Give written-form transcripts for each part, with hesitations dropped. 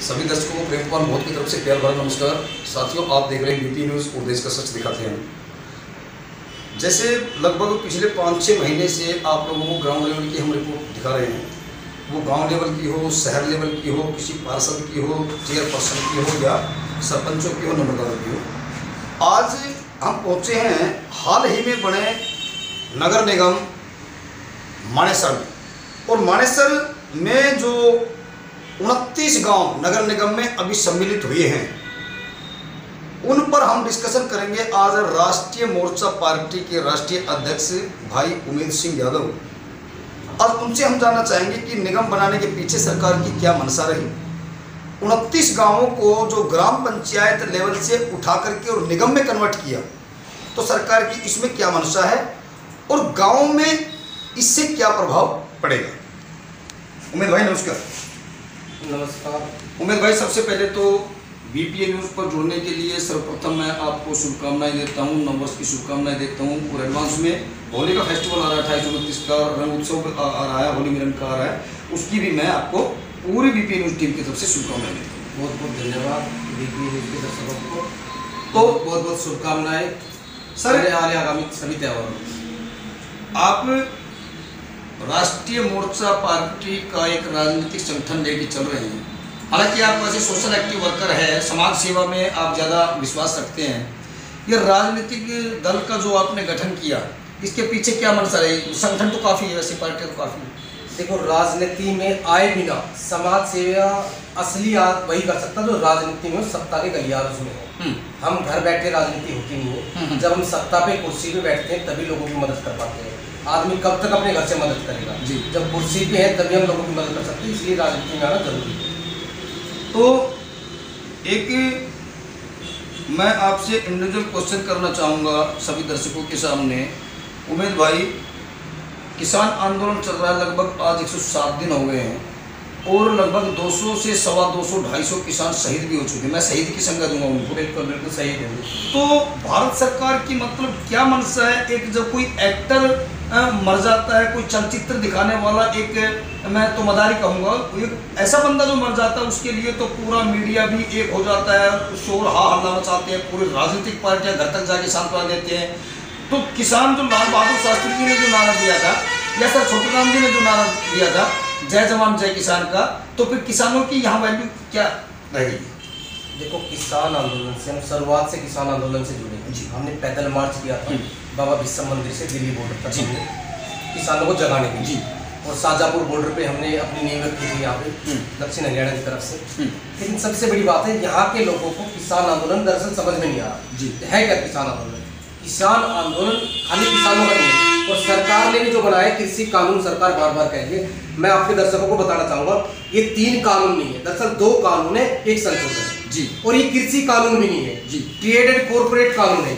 सभी दर्शकों को प्रेम कुमार मोहत की तरफ से प्यार भरा नमस्कार। साथियों, आप देख रहे हैं बीपी न्यूज़ और देश का सच दिखाते हैं। जैसे लगभग पिछले 5-6 महीने से आप लोगों को ग्राउंड लेवल की हम रिपोर्ट दिखा रहे हैं, वो गांव लेवल की हो, शहर लेवल की हो, किसी पार्षद की हो, चेयरपर्सन की हो या सरपंचों की हो, नंबरदारों की हो। आज हम पहुँचे हैं हाल ही में बने नगर निगम मानेसर में, और मानेसर में जो 29 गांव नगर निगम में अभी सम्मिलित हुए हैं, उन पर हम डिस्कशन करेंगे आज राष्ट्रीय मोर्चा पार्टी के राष्ट्रीय अध्यक्ष भाई उमेद सिंह यादव। और उनसे हम जानना चाहेंगे कि निगम बनाने के पीछे सरकार की क्या मंशा रही। 29 गांवों को जो ग्राम पंचायत लेवल से उठा करके और निगम में कन्वर्ट किया, तो सरकार की इसमें क्या मंशा है और गाँव में इससे क्या प्रभाव पड़ेगा। उमेद भाई नमस्कार। नमस्कार उमेद भाई, सबसे पहले तो बीपीए न्यूज़ पर जुड़ने के लिए सर्वप्रथम मैं आपको शुभकामनाएं देता हूं, नववर्ष की शुभकामनाएं देता हूं। और एडवांस में होली का फेस्टिवल आ रहा है, 28-29 का रंग उत्सव आ रहा है, होली मिलन का आ रहा है, उसकी भी मैं आपको पूरी बीपीए न्यूज़ टीम की तरफ से शुभकामनाएं देता हूँ। बहुत बहुत धन्यवाद बीपीए न्यूज़ के दर्शकों को, तो बहुत बहुत शुभकामनाएं सर आगामी सभी त्योहारों। आप राष्ट्रीय मोर्चा पार्टी का एक राजनीतिक संगठन लेके चल रहे हैं, हालांकि आप वैसे सोशल एक्टिव वर्कर है, समाज सेवा में आप ज़्यादा विश्वास रखते हैं। ये राजनीतिक दल का जो आपने गठन किया, इसके पीछे क्या मंशा रही। संगठन तो काफ़ी है, वैसे पार्टी तो काफ़ी है। देखो, राजनीति में आए बिना समाज सेवा असली वही कर सकता जो राजनीति में सत्ता के गलियार उसमें हो। हम घर बैठे राजनीति होती नहीं है, जब हम सत्ता पे कुर्सी पे बैठते हैं तभी लोगों की मदद कर पाते हैं। आदमी कब तक अपने घर से मदद करेगा जी, जब कुर्सी पे है तभी हम लोगों की मदद कर सकते हैं, इसलिए राजनीति में आना जरूरी है। तो एक मैं आपसे इंडिविजुअल क्वेश्चन करना चाहूँगा सभी दर्शकों के सामने। उमेद भाई, किसान आंदोलन चल रहा है, लगभग आज 107 दिन हो गए हैं और लगभग 200 से 250, 250 किसान शहीद भी हो चुके हैं। मैं शहीद की संज्ञा दूंगा उनको। बिल्कुल बिल्कुल शहीद है। तो भारत सरकार की मतलब क्या मंशा है। एक जब कोई एक्टर मर जाता है, कोई चलचित्र दिखाने वाला, एक मैं तो मदारी कहूँगा, एक ऐसा बंदा जो मर जाता है, उसके लिए तो पूरा मीडिया भी एक हो जाता है, शोर हा हल्ला मचाते हैं, पूरी राजनीतिक पार्टियां घर तक जाके सांत्वना देते हैं। तो किसान जो लाल बहादुर शास्त्री जी ने जो नारा दिया था, या सर छोटे राम जी ने जो नारा दिया था, जय जवान जय किसान का, तो फिर किसानों की यहाँ वैल्यू क्या रहेगी। देखो, किसान आंदोलन से हम शुरुआत से किसान आंदोलन से जुड़े जी। हमने पैदल मार्च किया था बाबा विश्व मंदिर से दिल्ली बॉर्डर तक, किसानों को जगाने के लिए। और शाहजहाँपुर बॉर्डर पे हमने अपनी नींव रखी थी यहाँ पे दक्षिण हरियाणा की तरफ से। लेकिन सबसे बड़ी बात है, यहाँ के लोगों को किसान आंदोलन दरअसल समझ में नहीं आ रहा जी है क्या किसान आंदोलन। किसान आंदोलन खाली किसानों का नहीं है, और सरकार ने भी जो बनाया कृषि कानून, सरकार बार बार कह रही है, मैं आपके दर्शकों को बताना चाहूँगा, ये 3 कानून नहीं है, दरअसल 2 कानून है, एक संशोधन जी। और ये कृषि कानून भी नहीं है जी, ट्रेड एंड कॉर्पोरेट कानून है,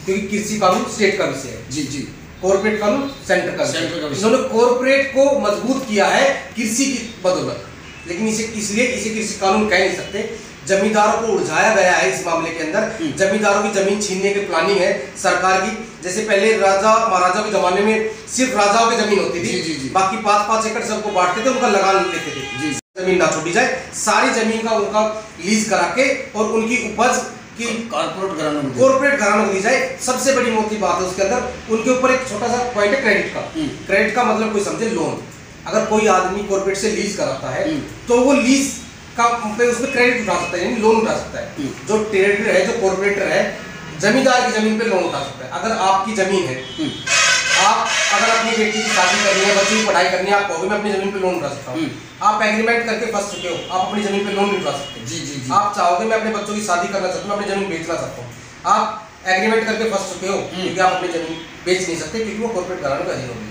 क्योंकि कृषि कानून स्टेट का विषय है जी जी, कॉर्पोरेट कानून सेंटर का विषय। इन्होंने कॉर्पोरेट को मजबूत किया है कृषि की बदौलत, लेकिन इसलिए इसे कृषि कानून कह नहीं सकते। जमींदारों को उलझाया गया है इस मामले के अंदर। जमींदारों की जमीन छीनने की प्लानिंग है सरकार की। जैसे पहले राजा महाराजा के जमाने में सिर्फ राजाओं की जमीन होती थी, बाकी 5-5 एकड़ सबको बांटते थे, उनका लगान लेते थे, जमीन ना छोड़ी जाए, सारी जमीन का उनका लीज करा के और उनकी उपज की कॉर्पोरेट घरानों को दी जाए। सबसे बड़ी मोटी बात है उसके अंदर, उनके ऊपर एक छोटा सा पॉइंट है क्रेडिट का। क्रेडिट का मतलब कोई समझे लोन। अगर कोई आदमी कॉर्पोरेट से लीज कराता है तो वो लीज का उसमें क्रेडिट उठा सकता है, यानी लोन उठा सकता है। जो ट्रेडर है, जो कॉर्पोरेटर है, जमींदार की जमीन पे लोन उठा सकता है। अगर आपकी जमीन है, आप अगर अपनी बेटी की शादी करनी है, बच्चों की पढ़ाई करनी है, आप कहोगे मैं अपनी जमीन पे लोन उठा सकता हूँ, आप एग्रीमेंट करके फंस चुके हो, आप अपनी जमीन पे लोन नहीं उठा सकते जी जी। आप चाहोगे मैं अपने बच्चों की शादी करना चाहता हूँ, मैं अपनी जमीन बेचना चाहता हूँ, आप एग्रीमेंट करके फंस चुके हो, क्योंकि आप अपनी जमीन बेच नहीं सकते, क्योंकि वो कॉर्पोरेट घरानों का अधीन होगी।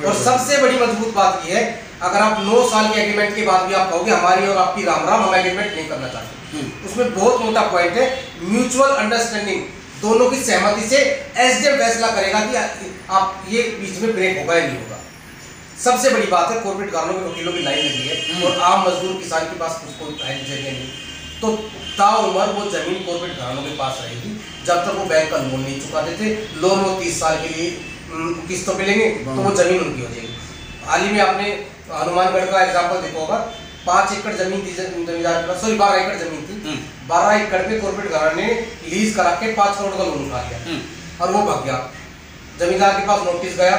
और सबसे बड़ी मजबूत बात यह है, अगर आप 9 साल के एग्रीमेंट के बाद भी आप कहोगे हमारी और आपकी राम राम, हम एग्रीमेंट नहीं करना चाहते, उसमें बहुत मोटा पॉइंट है म्यूचुअल अंडरस्टैंडिंग। दोनों की सहमति से एसडीएम फैसला करेगा कि आप ये बीच में ब्रेक होगा या नहीं होगा। सबसे बड़ी बात है, कॉर्पोरेट घरानों में वकीलों की लाइन लगी है और आम मजदूर किसान के पास उसको जगह नहीं, तो ताउम्र वो जमीन कॉर्पोरेट घरानों के पास रहेगी जब तक वो बैंक का लोन नहीं चुकाते थे। लोन वो 30 साल के लिए किस्तों पे लेंगे तो वो जमीन उनकी हो जाएगी। हाल ही में आपने हनुमानगढ़ का एग्जाम्पल देखा होगा, 5 एकड़ जमीन थी जमींदार के पास, सॉरी 12 एकड़ जमीन थी। 12 एकड़ पे कॉर्पोरेट घराने ने लीज करा के 5 करोड़ का लोन उठा लिया और वो भाग गया। जमींदार के पास नोटिस गया,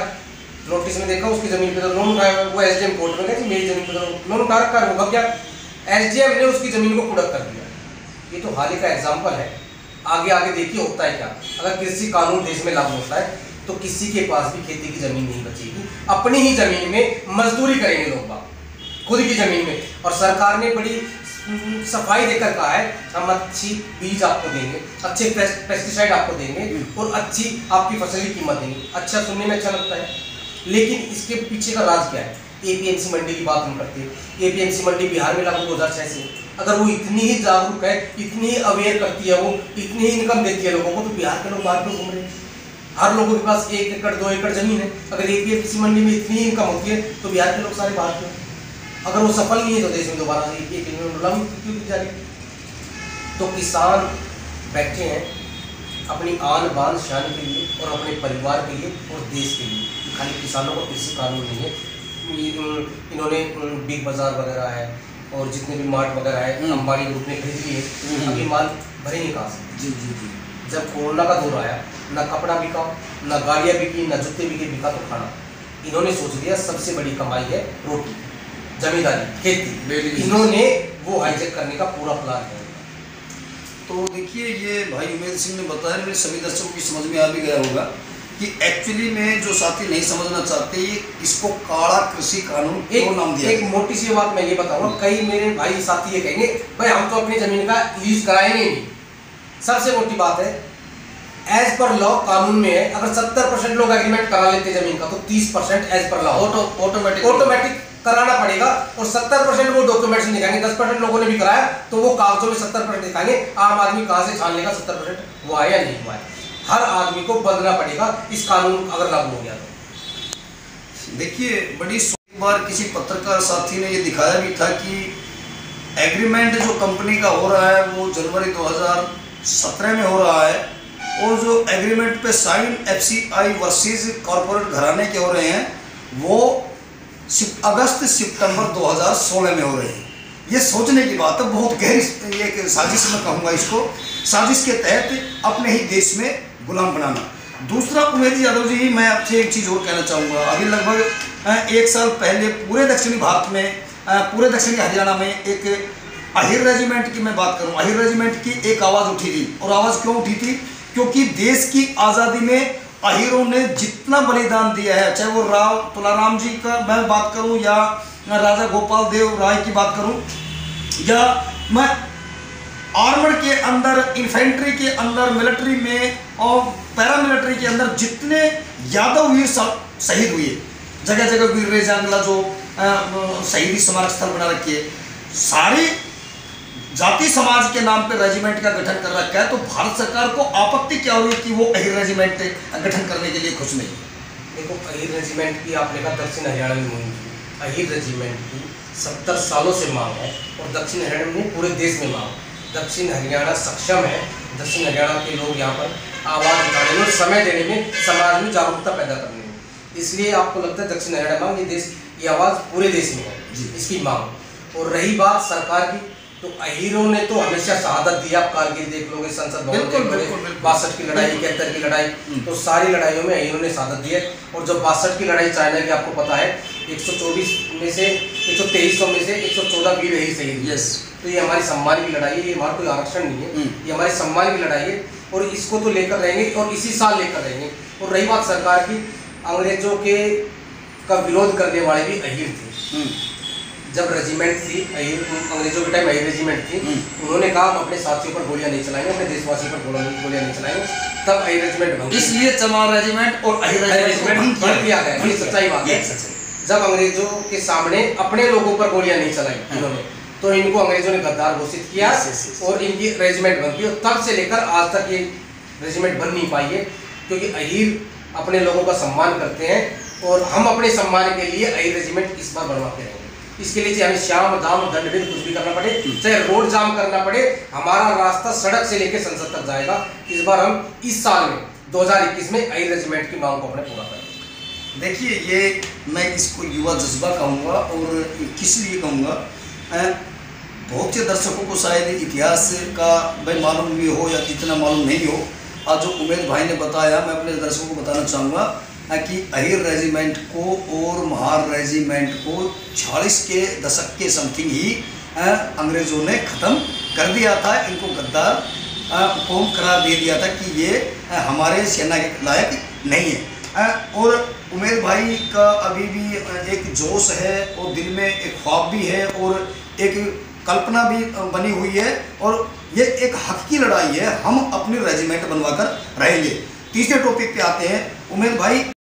नोटिस में देखा उसकी जमीन पे तो लोन उठाया, वो एसडीएम कोर्ट में गए कि मेरी जमीन पे तो लोन उठा रखा है, वो भाग गया। एसडीएम ने उसकी जमीन को कुड़क कर दिया। ये तो हाल ही का एग्जाम्पल है। आगे आगे देखिए होता है क्या। अगर कृषि कानून देश में लागू होता है तो किसी के पास भी खेती की जमीन नहीं बचेगी, अपनी ही जमीन में मजदूरी करेंगे लोग बाग, खुद की जमीन में। और सरकार ने बड़ी सफाई देकर कहा है हम अच्छी बीज आपको देंगे, अच्छे पेस्टिसाइड आपको देंगे और अच्छी आपकी फसल की कीमत देंगे। अच्छा, सुनने में अच्छा लगता है, लेकिन इसके पीछे का राज क्या है? एपीएमसी मंडी की बात हम करते हैं। एपीएमसी मंडी बिहार में लागू 2006 से। अगर वो इतनी ही जागरूक है, इतनी ही अवेयर करती है, वो इतनी ही इनकम देती है लोगों को, तो बिहार के लोग बाहर क्यों घूम रहे हैं? हर लोगों के पास 1 एकड़ 2 एकड़ जमीन है। अगर एपीएमसी मंडी में इतनी ही इनकम होती है तो बिहार के लोग सारे बाहर क्यों? अगर वो सफल नहीं है तो देश में दोबारा से एक गुलामी क्यों की जा रही है? तो किसान बैठे हैं अपनी आन बान शान के लिए और अपने परिवार के लिए और देश के लिए। खाली किसानों का कृषि कानून नहीं है, इन्होंने बिग बाजार वगैरह है और जितने भी मार्ट वगैरह है अंबानी ग्रुप ने खरीद लिए, अभी माल भरे नहीं कहा सकते। जब कोरोना का दौर आया, ना कपड़ा बिका, ना गाड़ियाँ बिकी, ना जूते बिका तो खाना। इन्होंने सोच लिया सबसे बड़ी कमाई है रोटी, जमींदारी, खेती। इन्होंने वो हाईजेक करने का पूरा प्लान है। तो देखिए, ये भाई उमेद सिंह ने बताया, मेरे सभी दर्शकों की समझ में आ भी गया होगा कि एक्चुअली में जो साथी नहीं समझना चाहते, ये इसको काला कृषि कानून क्यों नाम दिया। एक मोटी सी बात मैं ये बताऊंगा, कई मेरे भाई साथी ये कहेंगे भाई हम तो अपनी जमीन का लीज कराएंगे नहीं। सबसे मोटी बात है, एज पर लॉ कानून में है, अगर 70% लोग एग्रीमेंट करा लेते जमीन का तो 30% एज पर लॉ ऑटोमेटिक कराना पड़ेगा। और 70% वो डॉक्यूमेंट्स दिखाएंगे, 10% लोगों ने भी कराया तो वो कागजों में 70% दिखाएंगे। आम आदमी कहाँ से छान लेगा 70% वो आया या नहीं हुआ है? हर आदमी को बदलना पड़ेगा इस कानून अगर लागू हो गया तो। देखिए, बड़ी बार किसी पत्रकार साथी ने ये दिखाया भी था कि एग्रीमेंट जो कंपनी का हो रहा है वो जनवरी 2017 में हो रहा है, और जो एग्रीमेंट पे साइन एफसीआई वर्सेस कॉर्पोरेट घराने के हो रहे हैं वो अगस्त सितंबर 2016 में हो रहे हैं। ये सोचने की बात है, बहुत गहरी एक साजिश में कहूँगा इसको, साजिश के तहत अपने ही देश में गुलाम बनाना। दूसरा, उमेश यादव जी, मैं आपसे एक चीज़ और कहना चाहूँगा। अभी लगभग 1 साल पहले पूरे दक्षिणी भारत में, पूरे दक्षिणी हरियाणा में एक अहिर रेजिमेंट की मैं बात करूँ, अहिर रेजिमेंट की एक आवाज़ उठी थी। और आवाज़ क्यों उठी थी? क्योंकि देश की आज़ादी में अहिरों ने जितना बलिदान दिया है, चाहे वो राव तुलाराम जी का मैं बात करूं या राजा गोपाल देव राय की बात करूं, या मैं आर्मर के अंदर, इन्फेंट्री के अंदर, मिलिट्री में और पैरामिलिट्री के अंदर जितने यादव वीर शहीद हुए, जगह जगह वीर रेजांगला जो शहीदी स्मारक स्थल बना रखी है, सारी जाति समाज के नाम पे रेजिमेंट का गठन कर रखा है। तो भारत सरकार को आपत्ति क्या हुई कि वो अहिर रेजिमेंट गठन करने के लिए खुश नहीं है? देखो, अहिर रेजिमेंट की आपने कहा दक्षिण हरियाणा में मुहिम की, अहिर रेजिमेंट की 70 सालों से मांग है और दक्षिण हरियाणा में पूरे देश में मांग। दक्षिण हरियाणा सक्षम है, दक्षिण हरियाणा के लोग यहाँ पर आवाज़ उठाने में, समय देने में, समाज में जागरूकता पैदा करने में, इसलिए आपको लगता है दक्षिण हरियाणा मांग, ये देश की आवाज़ पूरे देश में है इसकी मांग। और रही बात सरकार की, तो अहीरों ने तो हमेशा शहादत दी। आप कारगिल देख लोगे, संसद भवन देख लोगे, 62 की लड़ाई, 71 की लड़ाई, तो सारी लड़ाइयों में अहीरों ने शहादत दी है। और जब 62 की लड़ाई चाइना की, आपको पता है 124 में से 123 में से 114 वीर अहीर शहीद। यस, तो ये हमारी सम्मान की लड़ाई है, ये हमारा कोई आरक्षण नहीं है, ये हमारी सम्मान की लड़ाई है और इसको तो लेकर रहेंगे और इसी साल लेकर रहेंगे। और रही बात सरकार की, अंग्रेजों के का विरोध करने वाले भी अहीर थे। जब रेजिमेंट थी अंग्रेजों के टाइम अहीर रेजिमेंट थी, उन्होंने कहा हम अपने साथियों पर गोलियां नहीं चलाएंगे, अपने देशवासियों पर गोलियां नहीं चलाएंगे, तब अहीर रेजिमेंट भंग, इसलिए चमार रेजिमेंट और अहीर रेजिमेंट भंग किया गया। ये सच्चाई बात है। जब अंग्रेजों के सामने अपने लोगों पर गोलियां नहीं चलाई इन्होंने, तो इनको अंग्रेजों ने गद्दार घोषित किया और इनकी रेजिमेंट भंग की। तब से लेकर आज तक ये रेजिमेंट बन नहीं पाई है, क्योंकि अहीर अपने लोगों का सम्मान करते हैं और हम अपने सम्मान के लिए अहीर रेजिमेंट इस बार बनवाते रहेंगे। इसके लिए चाहे हमें श्याम दाम दंड भी कुछ भी करना पड़े, चाहे रोड जाम करना पड़े, हमारा रास्ता सड़क से लेकर संसद तक जाएगा। इस बार हम इस साल में 2021 में अहीर रेजिमेंट की मांग को अपने पूरा करेंगे। देखिए, ये मैं इसको युवा जज्बा कहूँगा और किस लिए कहूँगा, बहुत से दर्शकों को शायद इतिहास का भाई मालूम भी हो या जितना मालूम नहीं हो। आज जो उमेद भाई ने बताया, मैं अपने दर्शकों को बताना चाहूँगा कि अहिर रेजिमेंट को और महार रेजिमेंट को 40 के दशक के समथिंग ही अंग्रेज़ों ने ख़त्म कर दिया था। इनको गद्दार कौम करार दे दिया था कि ये हमारे सेना के लायक नहीं है। और उमेद भाई का अभी भी एक जोश है और दिल में एक ख्वाब भी है और एक कल्पना भी बनी हुई है और ये एक हक की लड़ाई है। हम अपनी रेजिमेंट बनवाकर रहेंगे। तीसरे टॉपिक पे आते हैं उमेद भाई।